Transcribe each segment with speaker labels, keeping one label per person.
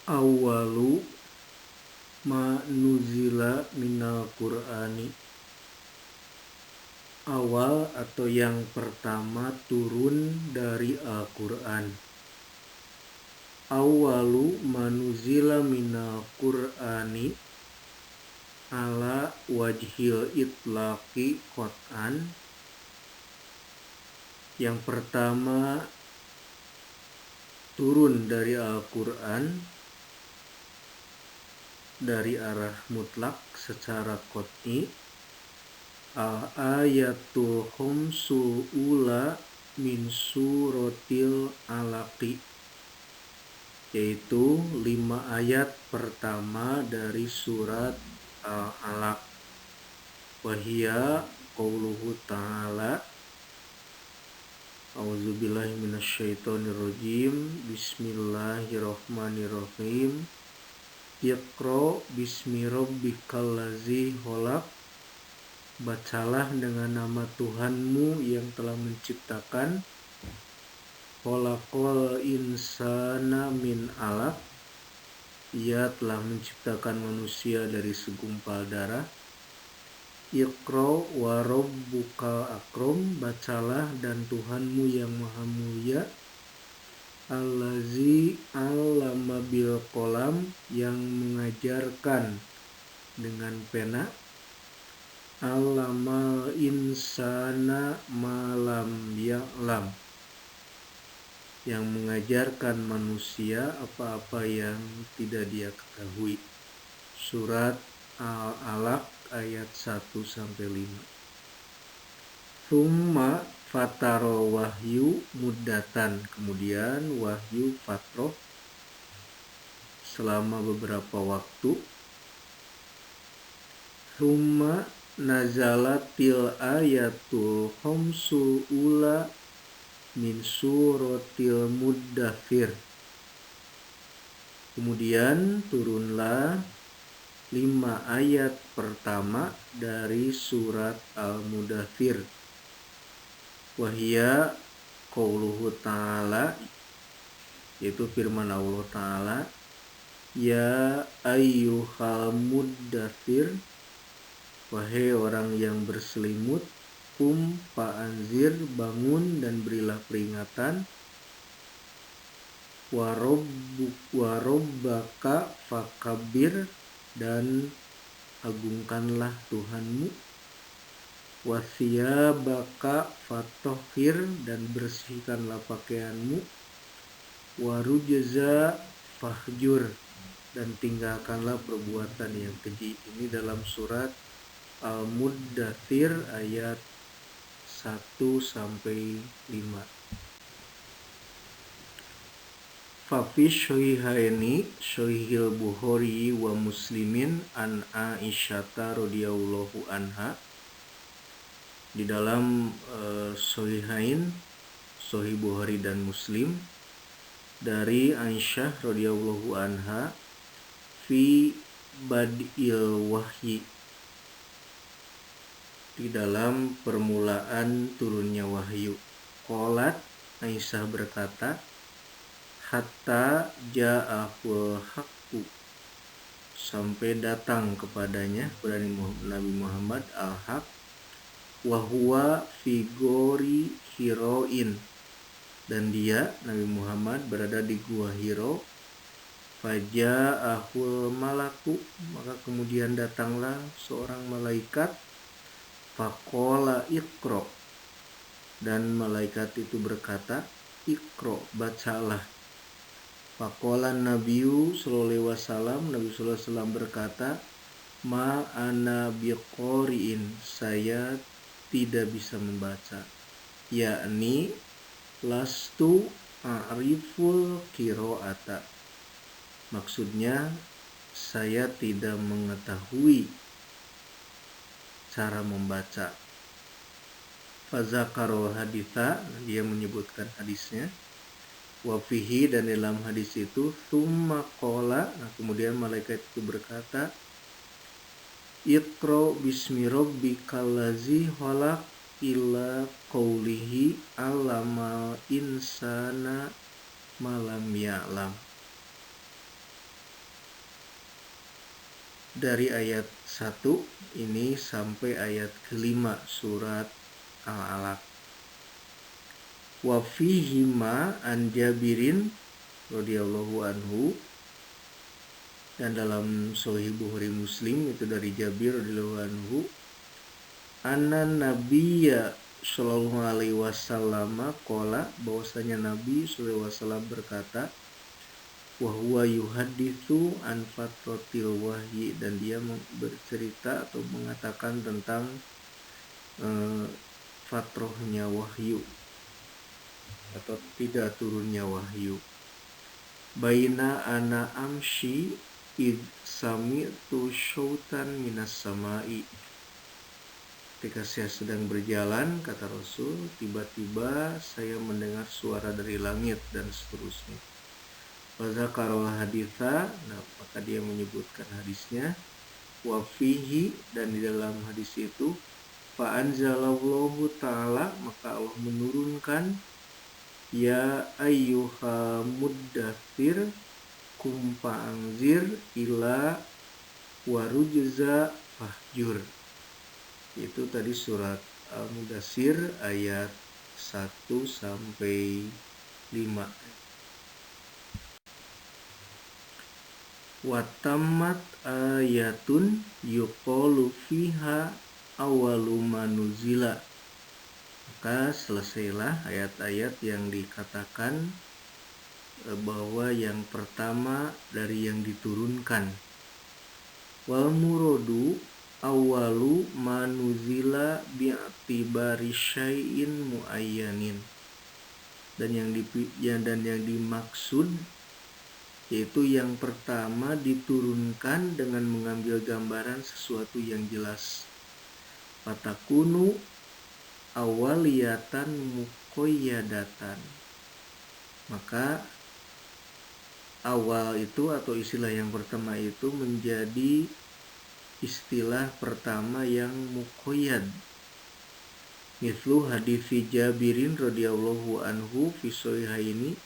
Speaker 1: Awwalu ma nuzila minal Qur'ani. Awal atau yang pertama turun dari Al-Quran. Awwalu ma nuzila minal Qur'ani ala wajhil itlaqi qat'an. Yang pertama turun dari Al-Quran dari arah mutlak secara qat'i. Al-ayatul khumsul ula min suratil alaqi, yaitu 5 ayat pertama dari surat Al-Alaq. Wahia qauluhu ta'ala, a'udzubillahi minasyaitonirrajim, bismillahirrahmanirrahim, Iqra bismi rabbikal ladzi khalaq, bacalah dengan nama Tuhanmu yang telah menciptakan. Khalaqal insana min alaq, ia telah menciptakan manusia dari segumpal darah. Iqra wa rabbukal akram, bacalah dan Tuhanmu yang maha mulia. Allazi 'allama bil qalam, yang mengajarkan dengan pena. 'Allamal insana ma lam ya'lam, yang mengajarkan manusia apa-apa yang tidak dia ketahui. Surat Al-Alaq ayat 1-5. Tsumma fataro wahyu muddatan, kemudian wahyu fatroh selama beberapa waktu. Tsumma nazalatil ayatul khamsul ula min suratil muddathir, kemudian turunlah 5 ayat pertama dari surat Al-Mudaththir. Wahia qauluhu ta'ala, yaitu firman Allah Ta'ala, ya ayyuhal muddaththir, wahai orang yang berselimut, fa'anzir, bangun dan berilah peringatan. Warabbaka fakabbir, dan agungkanlah Tuhanmu. Wathiyabaka fatahhir, dan bersihkanlah pakaianmu. Warujza fahjur, dan tinggalkanlah perbuatan yang keji. Ini dalam surat Al-Muddathir ayat 1-5. Fafish syahihaini, syahihil Bukhari wa Muslimin, an Aisyata radhiyallahu anha. Di dalam syahihain, Sahih Bukhari dan Muslim, dari Aisyah radhiyallahu anha, fi bad'il wahyi, di dalam permulaan turunnya wahyu. Qalat, Aisyah berkata, hatta ja'ahul haqqu, sampai datang kepadanya, kepada Nabi Muhammad, al-haq, wa huwa fi gori Hiroin, dan dia, Nabi Muhammad, berada di gua Hiro. Faja'ahul malaku, maka kemudian datanglah seorang malaikat. Faqala iqra, dan malaikat itu berkata, iqra, bacalah. Faqala Nabiyu sallallahu alaihi wasallam, Nabi sallallahu alaihi wasallam berkata, ma ana biqori'in, saya tidak bisa membaca. Yakni lastu a'riful qira'ata, maksudnya saya tidak mengetahui cara membaca. Fazakaro haditha, dia menyebutkan hadisnya. Wafihi, dan dalam hadis itu, thumma qala, nah kemudian malaikat itu berkata, Iqra bismi rabbikal ladzi khalaq, ila qawlihi allamal insana ma lam ya'lam. dari ayat 1 ini sampai ayat kelima surat Al-Alaq. Wa fihima an Jabirin radhiyallahu anhu, dan dalam Sahih Bukhari Muslim itu dari Jabir radhiyallahu anhu, anna nabiyya sallallahu alaihi wasallam qala, bahwasanya Nabi sallallahu alaihi wasallam berkata, wa huwa yuhaditsu an fatratil wahyi, dan dia bercerita atau mengatakan tentang fatrohnya wahyu atau tidak turunnya wahyu. Baina ana amshi id sami'tu syautan minas samai, ketika saya sedang berjalan, kata Rasul, tiba-tiba saya mendengar suara dari langit, dan seterusnya. Fadzakarul haditha, nah maka dia menyebutkan hadisnya. Wa fihi, dan di dalam hadis itu, fa anzalallahu ta'ala, maka Allah menurunkan, ya ayyuha muddathir kum fa'anzir ila warujza fahjur. Itu tadi surat Al-Mudaththir ayat 1 sampai 5. Watammat ayatun yuqalu fiha awwalu manuzila, maka selesailah ayat-ayat yang dikatakan bahwa yang pertama dari yang diturunkan. Wal muradu awwalu manuzila bi'tibari syai'in muayyanin, dan yang dimaksud yaitu yang pertama diturunkan dengan mengambil gambaran sesuatu yang jelas. Fatakunu awaliyatan muqayyadatan, maka awal itu atau istilah yang pertama itu menjadi istilah pertama yang muqayyad. Mithlu hadis Jabirin radhiyallahu anhu fi sahihaini,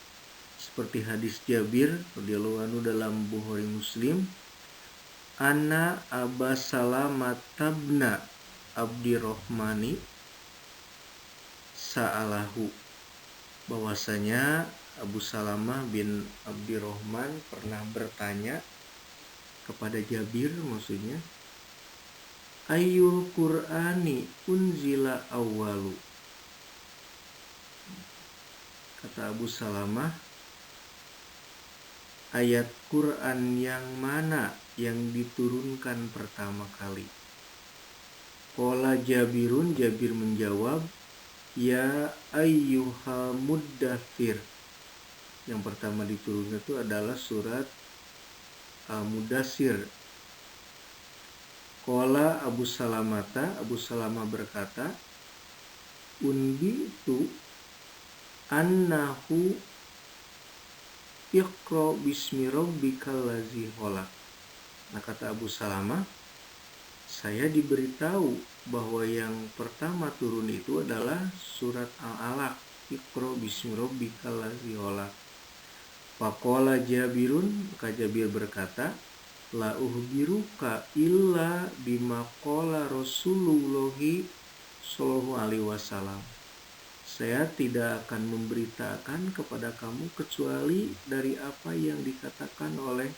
Speaker 1: seperti hadis Jabir radhiyallahu anhu dalam Bukhari Muslim, anna Aba Salamah tabna Abdirrahmani sa'alahu, bahwasanya Abu Salamah bin Abdirrahman pernah bertanya kepada Jabir, maksudnya, ayyul Qur'ani unzila awwalu, kata Abu Salamah, ayat Quran yang mana yang diturunkan pertama kali? Qala Jabirun, Jabir menjawab, ya ayyuhal muddaththir, yang pertama diturunkan itu adalah surat Al-Mudaththir. Qala Abu Salamata, Abu Salamah berkata, unbitu annahu iqra bismi rabbikal ladzi khalaq. Nah, kata Abu Salamah, saya diberitahu bahwa yang pertama turun itu adalah surat Al-Alaq, iqra bismi rabbikal ladzi khalaq. Faqala Jabirun, maka Jabir berkata, la uhbiruka illa bima qala Rasulullahi sallallahu alaihi wasallam, saya tidak akan memberitakan kepada kamu kecuali dari apa yang dikatakan oleh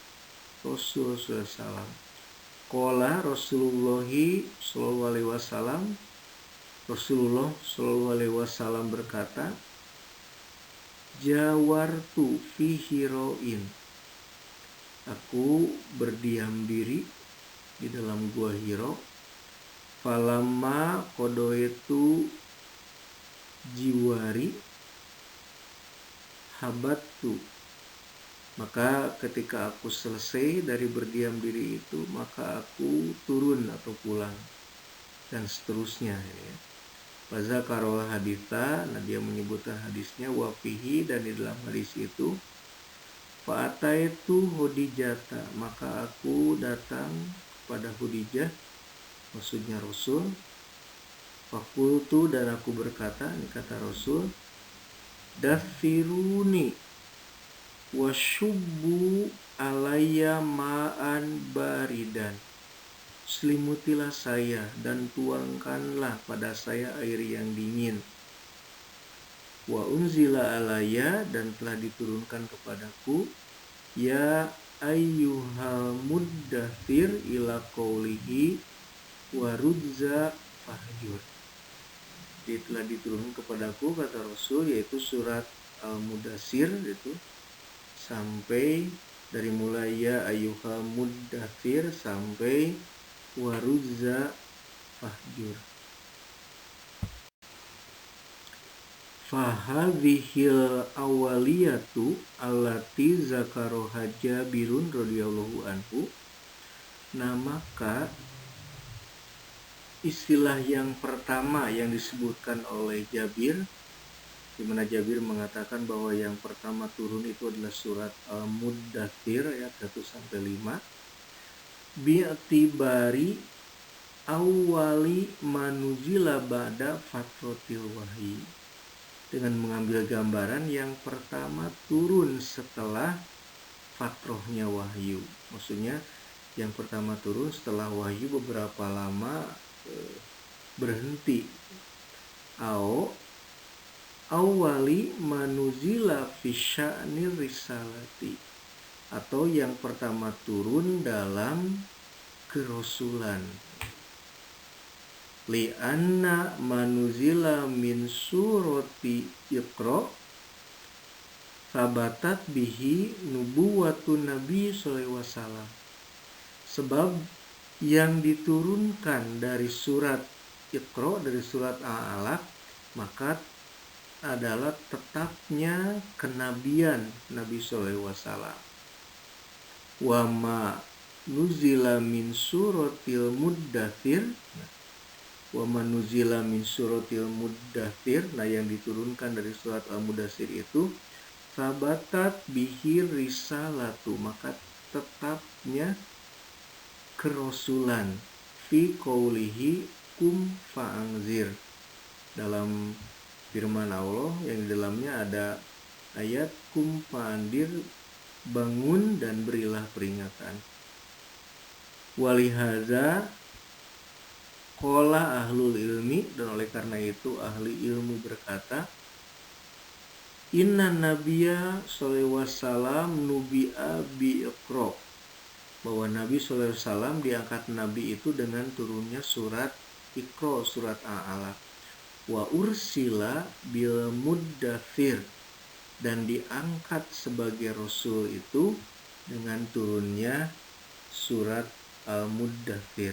Speaker 1: Rasul SAW. Qala Rasulullahi sallallahu alaihi wasallam, Rasulullah sallallahu alaihi wasallam berkata, jawartu fi hiroin, aku berdiam diri di dalam gua Hiro, falamma qadoitu jiwari habatu, maka ketika aku selesai dari berdiam diri itu, maka aku turun atau pulang, dan seterusnya, ya. Fadzakara haditha, nah dia menyebutkan hadisnya, wa fihi, dan di dalam hadis itu, fa'ataitu Khadijata, maka aku datang kepada Khadijah, maksudnya Rasul. Fakultu, dan aku berkata, ini kata Rasul, dathiruni wasyubbu alayya ma'an baridan, selimutilah saya dan tuangkanlah pada saya air yang dingin. Wa unzila alaya, dan telah diturunkan kepadaku, ya ayyuhal muddathir ila qawlihi wa rujza fahjur. Jadi telah diturunkan kepadaku, kata Rasul, yaitu surat Al-Mudathir, itu sampai dari mulai ya ayyuhal muddathir sampai wa rujza fahjur. Fahadhihil awaliyatu allati zakaroha Jabirun radhiyallahu anhu. Nah, maka istilah yang pertama yang disebutkan oleh Jabir, di mana Jabir mengatakan bahwa yang pertama turun itu adalah surat Al-Muddathir ayat 1-5, bi'tibari awali manuzila ba'da fatrotil wahyi, dengan mengambil gambaran yang pertama turun setelah fatrohnya wahyu. Maksudnya yang pertama turun setelah wahyu beberapa lama berhenti. Awali manuzila fisya'nir risalati, atau yang pertama turun dalam kerasulan. Li'anna manuzila min surati Iqra sabatat bihi nubuwatun Nabi sallallahu alaihi wasallam. Sebab yang diturunkan dari surat Iqra, dari surat Al-Alaq, maka adalah tetapnya kenabian Nabi sallallahu alaihi wasallam. Wa ma nuzila min suratil muddathir, wa manuzila min suratil muddathir, nah yang diturunkan dari surat Al-Mudathir itu sabatat bihir risalatu, maka tetapnya kerasulan, fi qaulihi kum fa'anzir, dalam firman Allah yang di dalamnya ada ayat kum fa'andir, bangun dan berilah peringatan. Walihaza qala ahlul ilmi, dan oleh karena itu ahli ilmu berkata, inna nabiyya sallallahu alaihi wasallam nubi'a bi'iqra, bahwa Nabi sallallahu alaihi wasallam diangkat nabi itu dengan turunnya surat Iqra, surat Al-Alaq. Wa ursila bil muddathir, dan diangkat sebagai rasul itu dengan turunnya surat Al-Muddathir.